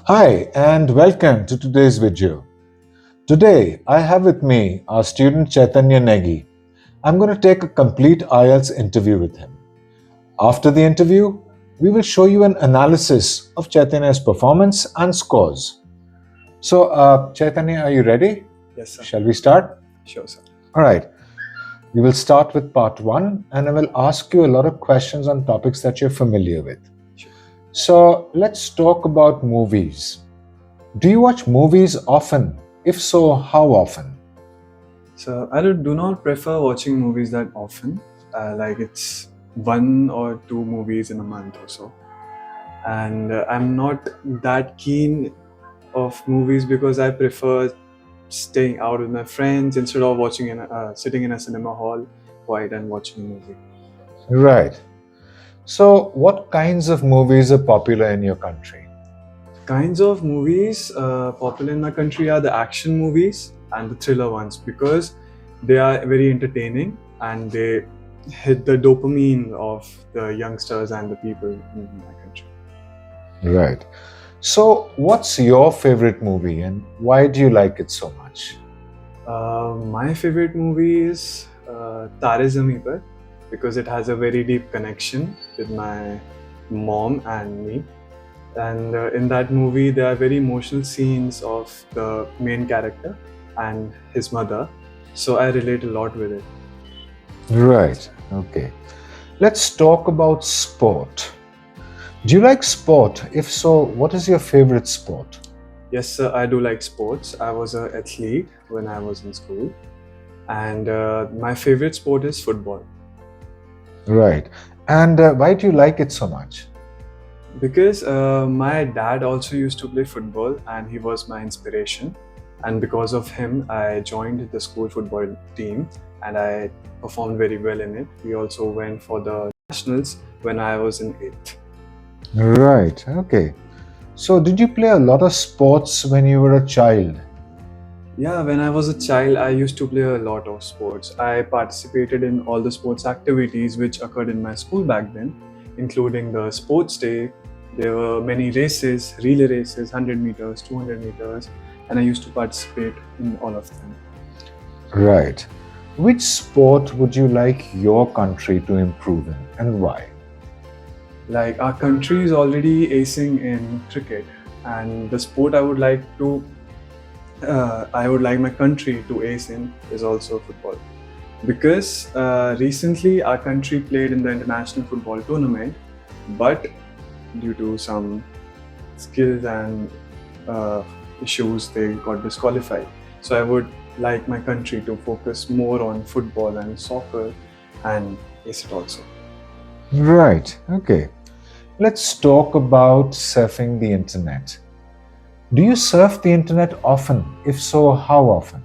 Hi and welcome to today's video. Today I have with me our student Chaitanya Negi. I'm going to take a complete IELTS interview with him. After the interview, we will show you an analysis of Chaitanya's performance and scores. So, Chaitanya, are you ready? Yes, sir. Shall we start? Sure, sir. All right. We will start with part 1 and I will ask you a lot of questions on topics that you're familiar with. Sure. So, let's talk about movies. Do you watch movies often? If so, how often? So I do not prefer watching movies that often. Like it's one or two movies in a month or so. And I'm not that keen of movies because I prefer staying out with my friends instead of sitting in a cinema hall quiet and watching a movie. Right. So, what kinds of movies are popular in your country? Kinds of movies popular in my country are the action movies and the thriller ones because they are very entertaining and they hit the dopamine of the youngsters and the people in my country. Right. So, what's your favorite movie and why do you like it so much? My favorite movie is Tare Zameen Par because it has a very deep connection with my mom and me. And in that movie, there are very emotional scenes of the main character and his mother. So I relate a lot with it. Right. Okay. Let's talk about sport. Do you like sport? If so, what is your favorite sport? Yes, sir, I do like sports. I was an athlete when I was in school. And my favorite sport is football. Right. And why do you like it so much? Because my dad also used to play football and he was my inspiration. And because of him, I joined the school football team and I performed very well in it. We also went for the nationals when I was in 8th. Right. Okay. So, did you play a lot of sports when you were a child? Yeah, when I was a child, I used to play a lot of sports. I participated in all the sports activities which occurred in my school back then, including the sports day. There were many races, relay races, 100 meters, 200 meters, and I used to participate in all of them. Right. Which sport would you like your country to improve in and why? Like our country is already acing in cricket, and the sport I would like my country to ace in is also football. Because recently our country played in the international football tournament, but due to some skills and issues, they got disqualified. So I would like my country to focus more on football and soccer and ace it also. Right. Okay. Let's talk about surfing the internet. Do you surf the internet often? If so, how often?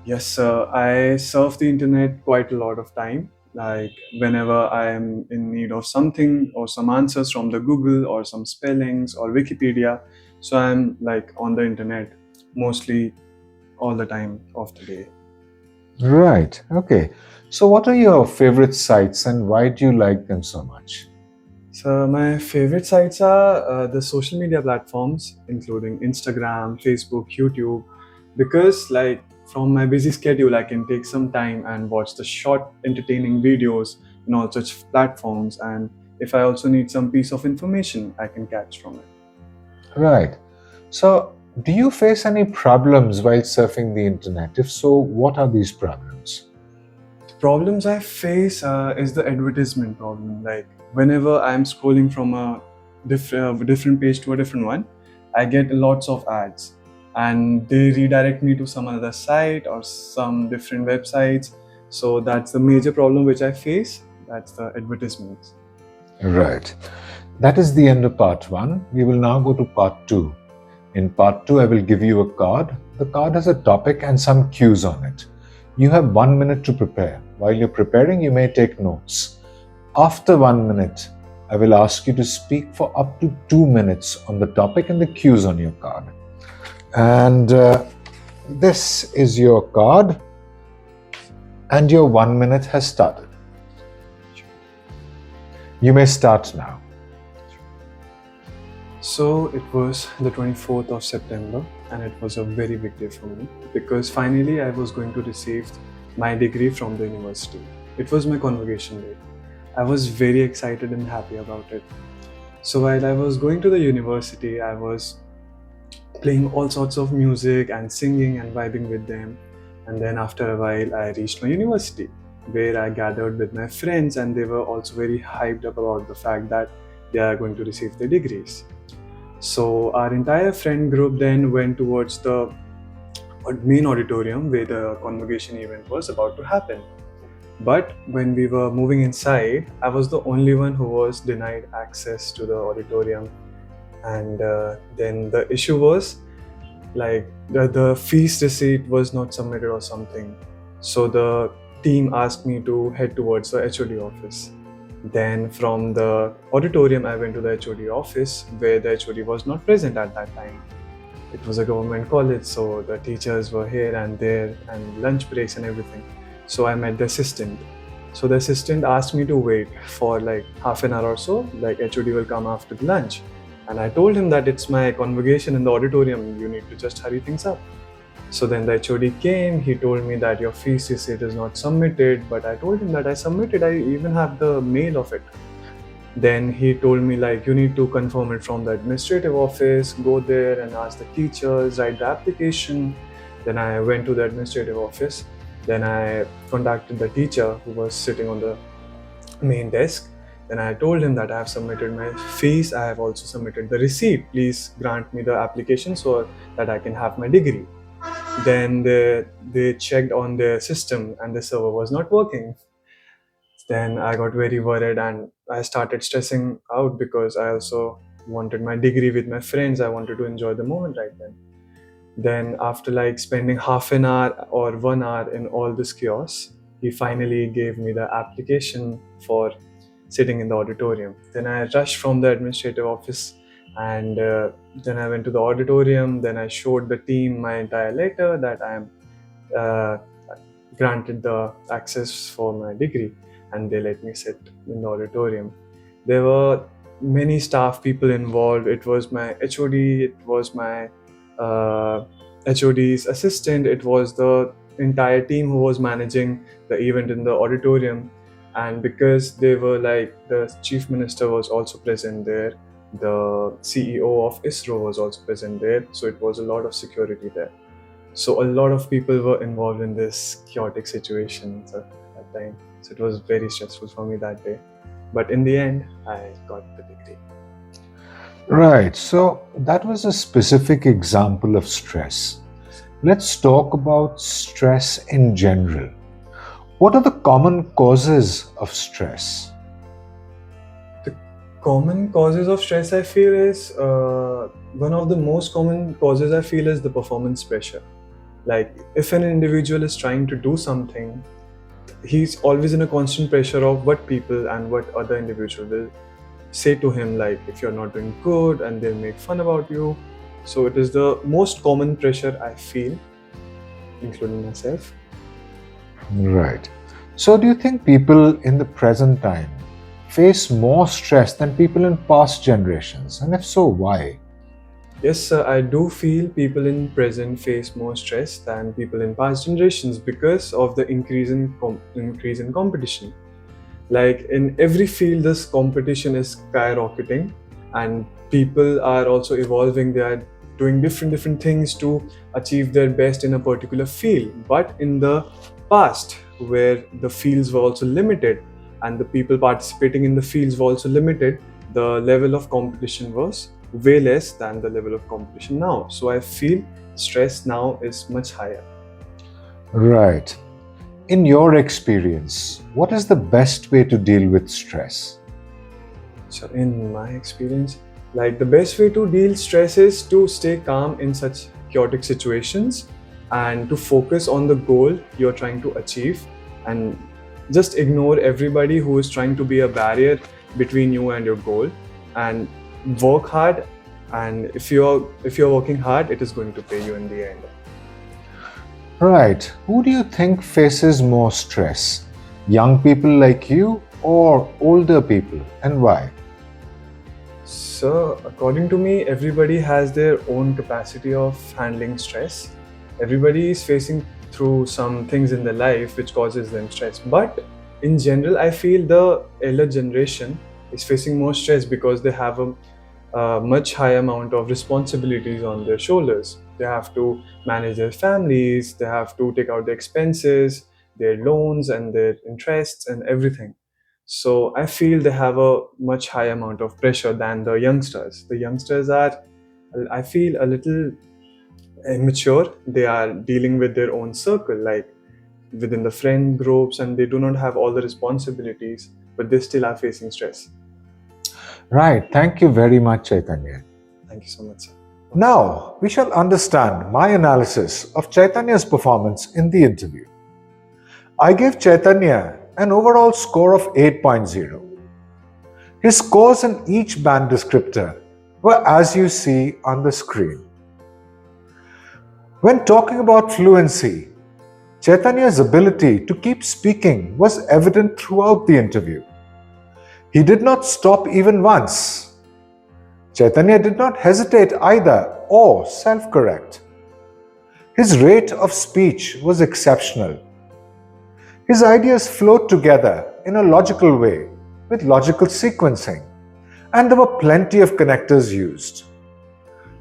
Yes, I surf the internet quite a lot of time. Like whenever I am in need of something or some answers from the Google or some spellings or Wikipedia, so I'm like on the internet mostly all the time of the day. Right. Okay. So, what are your favorite sites and why do you like them so much? So my favorite sites are the social media platforms, including Instagram, Facebook, YouTube, because like from my busy schedule, I can take some time and watch the short, entertaining videos in all such platforms. And if I also need some piece of information, I can catch from it. Right. So, do you face any problems while surfing the internet? If so, what are these problems? The problems I face is the advertisement problem. Like whenever I'm scrolling from a different page to a different one, I get lots of ads, and they redirect me to some other site or some different websites. So that's the major problem which I face. That's the advertisements. Right. That is the end of part 1. We will now go to part 2. In part 2, I will give you a card. The card has a topic and some cues on it. You have 1 minute to prepare. While you're preparing, you may take notes. After 1 minute, I will ask you to speak for up to 2 minutes on the topic and the cues on your card. And this is your card, and your 1 minute has started. You may start now. So it was the 24th of September, and it was a very big day for me because finally I was going to receive my degree from the university. It was my convocation day. I was very excited and happy about it. So while I was going to the university, I was playing all sorts of music and singing and vibing with them. And then after a while, I reached my university where I gathered with my friends, and they were also very hyped up about the fact that they are going to receive their degrees. So our entire friend group then went towards the main auditorium where the convocation event was about to happen. But when we were moving inside, I was the only one who was denied access to the auditorium. And then the issue was like the fees receipt was not submitted or something. So the team asked me to head towards the HOD office. Then from the auditorium, I went to the HOD office where the HOD was not present at that time. It was a government college, so the teachers were here and there, and lunch breaks and everything. So I met the assistant. So the assistant asked me to wait for like half an hour or so, like HOD will come after the lunch. And I told him that it's my convocation in the auditorium, you need to just hurry things up. So then the HOD came, he told me that your fees receipt is not submitted, but I told him that I submitted, I even have the mail of it. Then he told me like you need to confirm it from the administrative office, go there and ask the teachers, write the application. Then I went to the administrative office. Then I contacted the teacher who was sitting on the main desk. Then I told him that I have submitted my fees, I have also submitted the receipt. Please grant me the application so that I can have my degree. Then they checked on their system and the server was not working. Then I got very worried and I started stressing out because I also wanted my degree with my friends. I wanted to enjoy the moment right then. Then after like spending half an hour or 1 hour in all this chaos, he finally gave me the application for sitting in the auditorium. Then I rushed from the administrative office and then I went to the auditorium. Then I showed the team my entire letter that I am uh, granted the access for my degree, and they let me sit in the auditorium. There were many staff people involved. It was my HOD, it was my HOD's assistant, it was the entire team who was managing the event in the auditorium. And because they were like, the chief minister was also present there, the CEO of ISRO was also present there, so it was a lot of security there. So a lot of people were involved in this chaotic situation at that time. So it was very stressful for me that day. But in the end, I got the degree. Right, so that was a specific example of stress. Let's talk about stress in general. What are the common causes of stress? The common causes of stress, I feel, is one of the most common causes I feel is the performance pressure. Like if an individual is trying to do something, he's always in a constant pressure of what people and what other individual will say to him, like if you're not doing good, and they'll make fun about you. So it is the most common pressure I feel, including myself. Right. So, do you think people in the present time face more stress than people in past generations? And if so, why? Yes, sir, I do feel people in present face more stress than people in past generations because of the increase in competition. Like in every field, this competition is skyrocketing, and people are also evolving. They are doing different things to achieve their best in a particular field. But in the past, where the fields were also limited and the people participating in the fields were also limited, the level of competition was way less than the level of competition now. So I feel stress now is much higher. Right. In your experience, what is the best way to deal with stress? So in my experience, like the best way to deal stress is to stay calm in such chaotic situations and to focus on the goal you're trying to achieve, and just ignore everybody who is trying to be a barrier between you and your goal, and work hard. And if you're working hard, it is going to pay you in the end. Right. Who do you think faces more stress? Young people like you or older people, and why? So, according to me, everybody has their own capacity of handling stress. Everybody is facing through some things in their life which causes them stress. But in general, I feel the elder generation is facing more stress because they have a much high amount of responsibilities on their shoulders. They have to manage their families, they have to take out the expenses, their loans, and their interests, and everything. So I feel they have a much higher amount of pressure than the youngsters. The youngsters are, I feel, a little immature. They are dealing with their own circle, like within the friend groups, and they do not have all the responsibilities, but they still are facing stress. Right. Thank you very much, Chaitanya. Thank you so much, sir. Now, we shall understand my analysis of Chaitanya's performance in the interview. I gave Chaitanya an overall score of 8.0. His scores in each band descriptor were as you see on the screen. When talking about fluency, Chaitanya's ability to keep speaking was evident throughout the interview. He did not stop even once. Chaitanya did not hesitate either or self-correct. His rate of speech was exceptional. His ideas flowed together in a logical way with logical sequencing, and there were plenty of connectors used.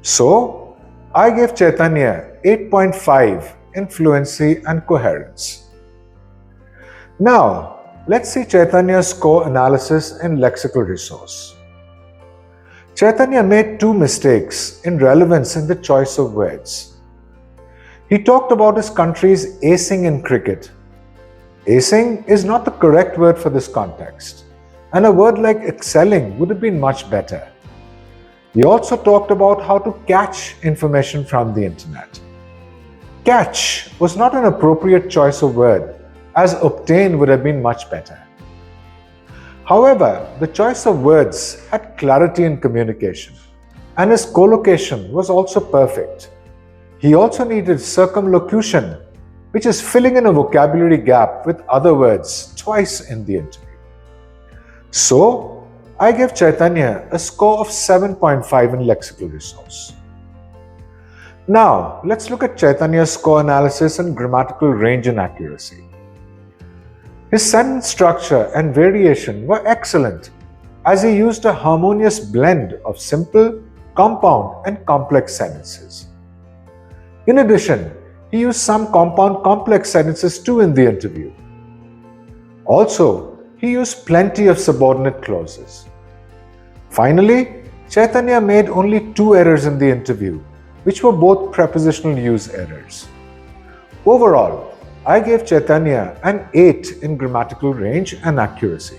So, I gave Chaitanya 8.5 in fluency and coherence. Now, let's see Chaitanya's score analysis in lexical resource. Chaitanya made two mistakes in relevance in the choice of words. He talked about his country's acing in cricket. Acing is not the correct word for this context, and a word like excelling would have been much better. He also talked about how to catch information from the internet. Catch was not an appropriate choice of word, as obtain would have been much better. However, the choice of words had clarity in communication, and his collocation was also perfect. He also needed circumlocution, which is filling in a vocabulary gap with other words twice in the interview. So, I gave Chaitanya a score of 7.5 in lexical resource. Now, let's look at Chaitanya's score analysis and grammatical range and accuracy. His sentence structure and variation were excellent, as he used a harmonious blend of simple, compound, and complex sentences. In addition, he used some compound complex sentences too in the interview. Also, he used plenty of subordinate clauses. Finally, Chaitanya made only 2 errors in the interview, which were both prepositional use errors. Overall, I gave Chaitanya an 8 in grammatical range and accuracy.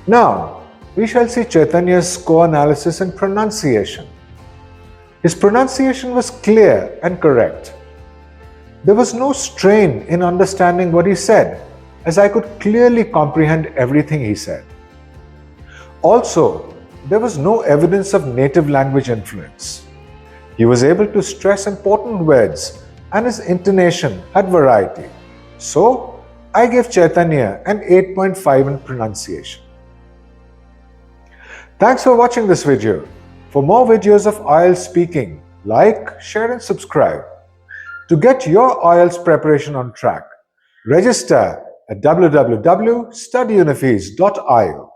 Now, we shall see Chaitanya's score analysis and pronunciation. His pronunciation was clear and correct. There was no strain in understanding what he said, as I could clearly comprehend everything he said. Also, there was no evidence of native language influence. He was able to stress important words, and his intonation had variety. So, I gave Chaitanya an 8.5 in pronunciation. Thanks for watching this video. For more videos of IELTS speaking, like, share and subscribe. To get your IELTS preparation on track, register at www.studyunifees.io.